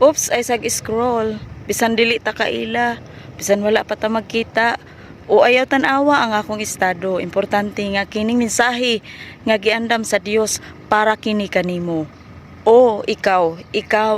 Oops, ay sag-scroll. Bisan dili ta kaila, bisan wala pa ta magkita. O ayaw tan-awa ang akong estado. Importante nga kining mensahe nga giandam sa Dios para kini kanimo. O ikaw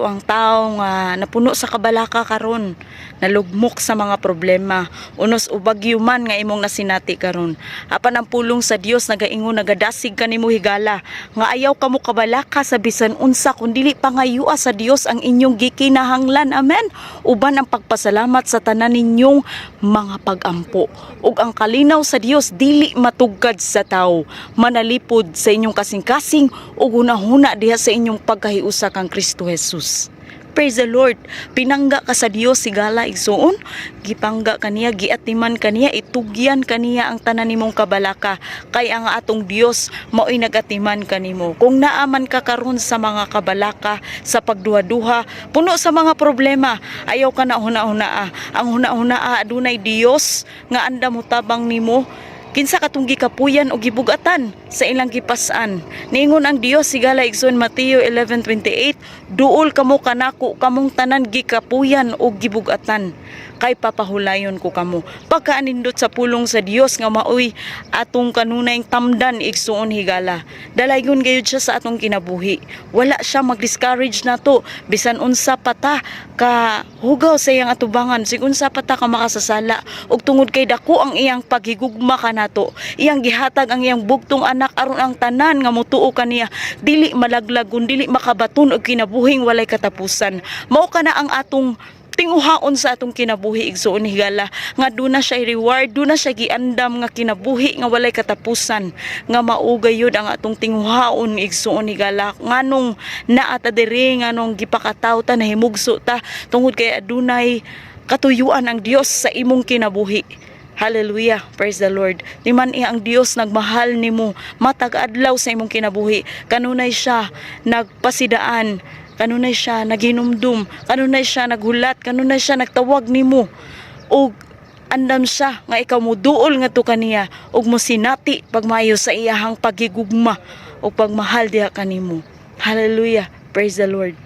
ang tao nga napuno sa kabalaka karon, nalugmok sa mga problema, unos ubagyo man nga imong nasinati karon. Apan ang pulong sa Dios nagaingon, nagadasig kanimo higala nga ayaw kamo kabalaka sa bisan unsa kun dili pangayua sa Dios ang inyong gikinahanglan. Amen. Uban ang pagpasalamat sa tanan ninyong mga pag-ampo ug ang kalinaw sa Dios dili matugkad sa tawo, manalipod sa inyong kasing-kasing ug hunahuna diha sa inyong pagkahiusa kang Kristo Jesus. Praise the Lord. Pinangga ka sa Dios sigala igsuon, gipangga kaniya, giatiman kaniya, itugyan kaniya ang tanan nimong kabalaka, kay ang atong Dios mao'y nagatiman kanimo. Kung naaman ka karon sa mga kabalaka, sa pagduha-duha, puno sa mga problema, ayaw ka na huna-hunaa. Ang huna-hunaa adunay Dios nga andam mutabang nimo. Kinsa katong gikapuyan o gibugatan sa ilang gipas-an. Niingon ang Dios sigala igsoon Mateo 11:28, duol kamo kanako kamong tanan gikapuyan o gibugatan, kay papahulayon ko kamo. Pagkaanindot sa pulong sa Dios nga maoy atong kanunay tamdan igsoon higala. Dalaygon gayud siya sa atong kinabuhi. Wala siya mag-discourage nato bisan unsa pa ta ka hugaw sa iyang atubangan, sig unsa pa ta ka makasasala ug tungod kay dako ang iyang paghigugma kanato. Iyang gihatag ang iyang bugtong anak aron ang tanan nga motuo kaniya dili malaglag kun dili makabaton og kinabuhing walay katapusan. Mao kana ang atong tinguhaon sa atong kinabuhi igsoon higala, nga duna siya reward, duna siya giandam nga kinabuhi nga walay katapusan, nga maugay yun ang atong tinguhaon igsoon higala. Nganong naa ta diri, nganong gipakataw ta, nahimugso ta tungod kay adunay katuyuan ang Dios sa imong kinabuhi. Hallelujah, praise the Lord. Di man ang Dios nagmahal nimo matag adlaw sa imong kinabuhi. Kanunay siya nagpasidaan, kanunay siya naghinumdum, kanunay siya naghulat, kanunay siya nagtawag nimo, ug andam siya nga ikaw mo duol nga to kaniya ug mo sinati pagmayo sa iyahang paghigugma ug pagmahal diha kanimo. Hallelujah, praise the Lord.